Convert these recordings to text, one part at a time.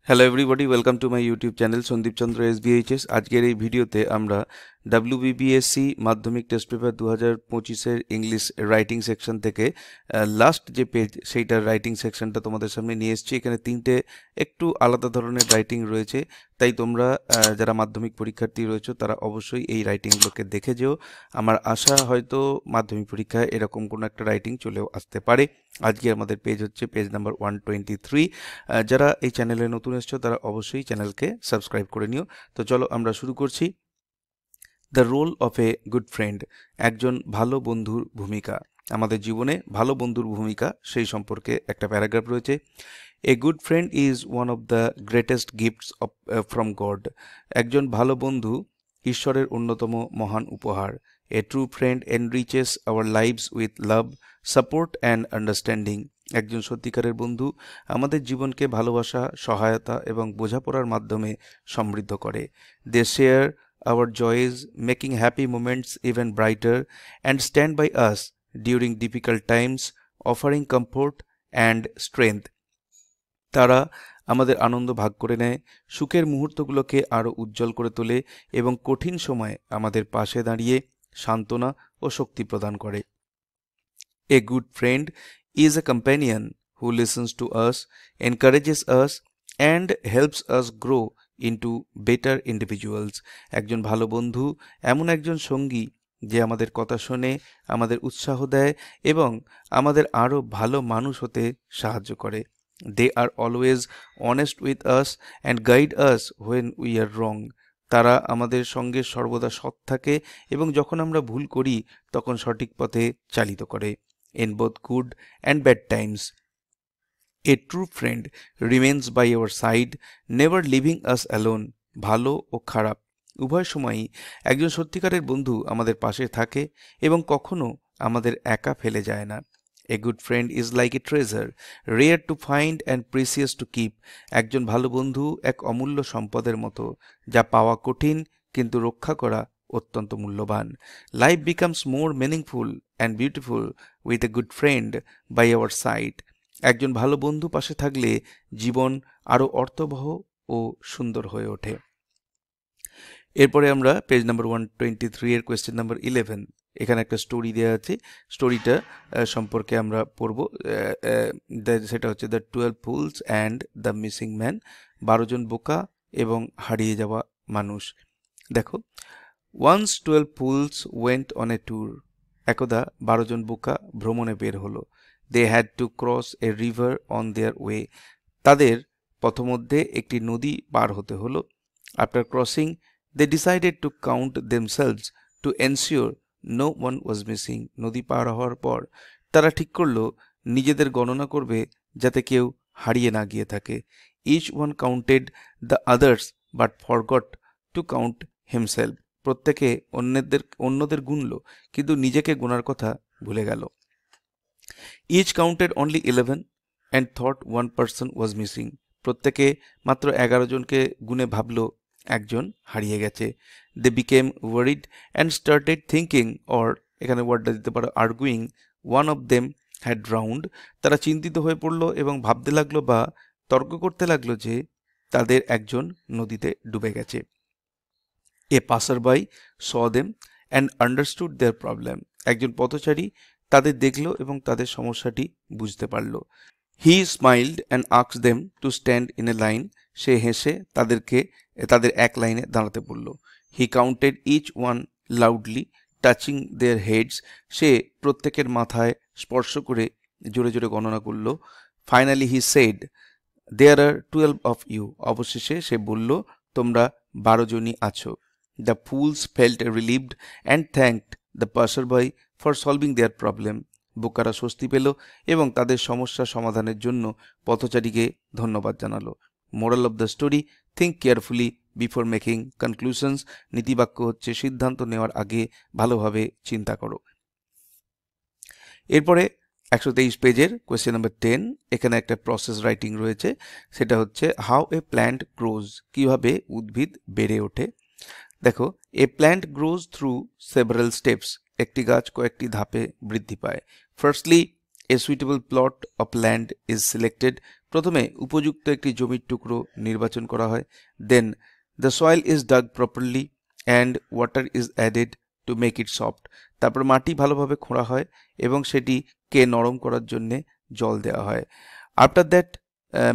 Hello everybody, welcome to my YouTube channel Sandeep Chandra SBHS। আজকের এই ভিডিওতে আমরা WBBSC মাধ্যমিক টেস্ট পেপার 2025-এর ইংলিশ রাইটিং সেকশন থেকে লাস্ট যে পেজ সেইটার রাইটিং সেকশনটা তোমাদের সামনে নিয়ে এসেছি। এখানে তিনটে একটু আলাদা ধরনের রাইটিং রয়েছে, তাই তোমরা যারা মাধ্যমিক পরীক্ষার্থী রয়েছে তারা অবশ্যই এই রাইটিংগুলোকে দেখে যেও। আমার আশা হয়তো মাধ্যমিক পরীক্ষায় এরকম কোনো একটা রাইটিং চলেও আসতে পারে। আজকে আমাদের পেজ হচ্ছে পেজ নাম্বার 123। যারা এই চ্যানেলে নতুন এসছো তারা অবশ্যই চ্যানেলকে সাবস্ক্রাইব করে নিও। তো চলো আমরা শুরু করছি। The role of a good friend, একজন ভালো বন্ধুর ভূমিকা। আমাদের জীবনে ভালো বন্ধুর ভূমিকা সেই সম্পর্কে একটা প্যারাগ্রাফ রয়েছে। A good friend is one of the greatest gifts of from God. একজন ভালো বন্ধু ঈশ্বরের অন্যতম মহান উপহার। A true friend enriches our lives with love, support and understanding. একজন সত্যিকারের বন্ধু আমাদের জীবনকে ভালোবাসা, সহায়তা এবং বোঝাপড়ার মাধ্যমে সমৃদ্ধ করে। দে share our joys, making happy moments even brighter, and stand by us during difficult times, offering comfort and strength. তারা আমাদের আনন্দ ভাগ করে নেয়, সুখের মুহূর্তগুলোকে আরও উজ্জ্বল করে তোলে এবং কঠিন সময়ে আমাদের পাশে দাঁড়িয়ে সান্ত্বনা ও শক্তি প্রদান করে। A good friend is a companion who listens to us, encourages us, and helps us grow into better individuals. একজন ভালো বন্ধু এমন একজন সঙ্গী যে আমাদের কথা শোনে, আমাদের উৎসাহ দেয় এবং আমাদের আরও ভালো মানুষ হতে সাহায্য করে। They are always honest with us and guide us when we are wrong. তারা আমাদের সঙ্গে সর্বদা সৎ থাকে এবং যখন আমরা ভুল করি তখন সঠিক পথে চালিত করে। In both good and bad times, a true friend remains by our side, never leaving us alone. ভালো ও খারাপ উভয় সময়ই একজন সত্যিকারের বন্ধু আমাদের পাশে থাকে এবং কখনো আমাদের একা ফেলে যায় না। A good friend is like a treasure, rare to find and precious to keep. একজন ভালো বন্ধু এক অমূল্য সম্পদের মতো, যা পাওয়া কঠিন কিন্তু রক্ষা করা অত্যন্ত মূল্যবান। Life becomes more meaningful and beautiful with a good friend by our side. একজন ভালো বন্ধু পাশে থাকলে জীবন আরো অর্থবহ ও সুন্দর হয়ে ওঠে। এরপরে আমরা পেজ নাম্বার 123 এর কোয়েশ্চেন নাম্বার 11, এখানে একটা স্টোরি দেওয়া আছে। স্টোরিটা সম্পর্কে আমরা পড়ব। সেটা হচ্ছে the 12 fools and the missing man, 12 জন বোকা এবং হারিয়ে যাওয়া মানুষ। দেখো, once 12 fools went on a tour. একদা 12 জন বোকা ভ্রমণে বের হলো। They had to cross a river on their way. তাদের পথমধ্যে একটি নদী পার হতে হলো। After crossing they decided to count themselves to ensure no one was missing. নদী পার হওয়ার পর তারা ঠিক করলো নিজেদের গণনা করবে যাতে কেউ হারিয়ে না গিয়ে থাকে। Each one counted the others but forgot to count himself. প্রত্যেকে অন্যদের গুনলো কিন্তু নিজেকে গোনার কথা ভুলে গেল। Each counted only 11 and thought one person was missing. প্রত্যেকে মাত্র 11 জনকে গুনে ভাবলো একজন হারিয়ে গেছে। They became worried and started thinking, or এখানে ওয়ার্ডটা দিতে পারো arguing, one of them had drowned. তারা চিন্তিত হয়ে পড়লো এবং ভাবতে লাগলো বা তর্ক করতে লাগলো যে তাদের একজন নদীতে ডুবে গেছে। A passerby saw them and understood their problem. একজন পথচারী তাদের দেখলো এবং তাদের সমস্যাটি বুঝতে পারলো। He smiled and asked them to stand in a line. সে হেসে তাদের এক লাইনে দাঁড়াতে বলল। He counted each one loudly, touching their heads. সে প্রত্যেকের মাথায় স্পর্শ করে জোরে জোরে গণনা করল। Finally he said, there are 12 of you. অবশেষে সে বলল, তোমরা 12 জনই আছো। The fools felt relieved and thanked the passerby for solving their problem. বোকারা স্বস্তি পেল এবং তাদের সমস্যা সমাধানের জন্য পথচারীকে ধন্যবাদ জানালো। Moral of the story, think carefully before making conclusions. নীতিবাক্য হচ্ছে সিদ্ধান্ত নেওয়ার আগে ভালোভাবে চিন্তা করো। এরপরে 123 পেজের কোয়েশ্চেন নাম্বার 10, এখানে একটা প্রসেস রাইটিং রয়েছে। সেটা হচ্ছে হাউ এ প্ল্যান্ট গ্রোজ, কিভাবে উদ্ভিদ বেড়ে ওঠে। দেখো, a plant grows through several steps. একটি গাছ কয়েকটি ধাপে বৃদ্ধি পায়। Firstly a suitable plot of land is selected. প্রথমে উপযুক্ত একটি জমির টুকরো নির্বাচন করা হয়। Then the soil is dug properly and water is added to make it soft. তারপর মাটি ভালোভাবে খোঁড়া হয় এবং সেটিকে নরম করার জন্য জল দেওয়া হয়। After that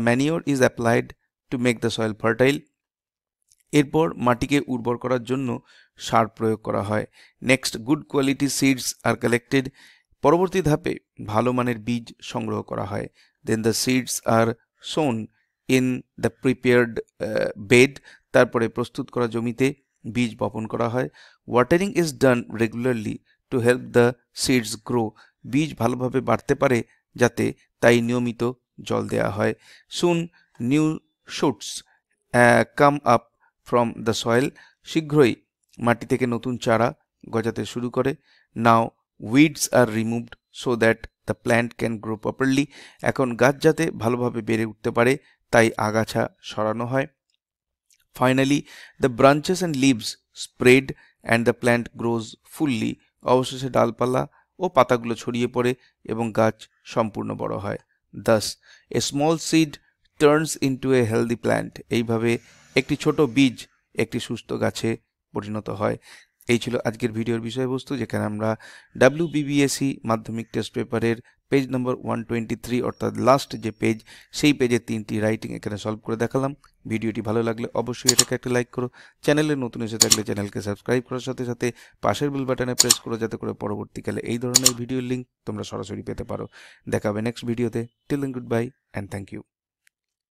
manure is applied to make the soil fertile. এরপর মাটিকে উর্বর করার জন্য সার প্রয়োগ করা হয়। Next, good quality seeds are collected. পরবর্তী ধাপে ভালো মানের বীজ সংগ্রহ করা হয়। Then the seeds are sown in the prepared bed. তারপরে প্রস্তুত করা জমিতে বীজ বপন করা হয়। Watering is done regularly to help the seeds grow. বীজ ভালোভাবে বাড়তে পারে যাতে তাই নিয়মিত জল দেওয়া হয়। Soon new shoots come up from the soil. শীঘ্রই মাটি থেকে নতুন চারা গজাতে শুরু করে। Now weeds are removed so that the plant can grow properly. এখন গাছ যাতে ভালোভাবে বেড়ে উঠতে পারে তাই আগাছা সরানো হয়। Finally the branches and leaves spread and the plant grows fully. অবশেষে ডালপালা ও পাতাগুলো ছড়িয়ে পড়ে এবং গাছ সম্পূর্ণ বড় হয়। Thus a small seed turns into a healthy plant. এইভাবে একটি ছোট বীজ একটি সুস্থ গাছে পরিণত হয়। এই ছিল আজকের ভিডিওর বিষয়বস্তু, যেখানে আমরা WBBSE মাধ্যমিক টেস্ট পেপারের পেজ নম্বর 123 অর্থাৎ লাস্ট যে পেজ, সেই পেজের 3টি রাইটিং এখানে সলভ করে দেখালাম। ভিডিওটি ভালো লাগলে অবশ্যই এটাকে একটা লাইক করো। চ্যানেলে নতুন এসে থাকলে চ্যানেলকে সাবস্ক্রাইব করার সাথে সাথে পাশের বেল বাটনে প্রেস করো, যাতে করে পরবর্তীকালে এই ধরনের ভিডিওর লিঙ্ক তোমরা সরাসরি পেতে পারো। দেখা হবে নেক্সট ভিডিওতে। Till then goodbye and thank you.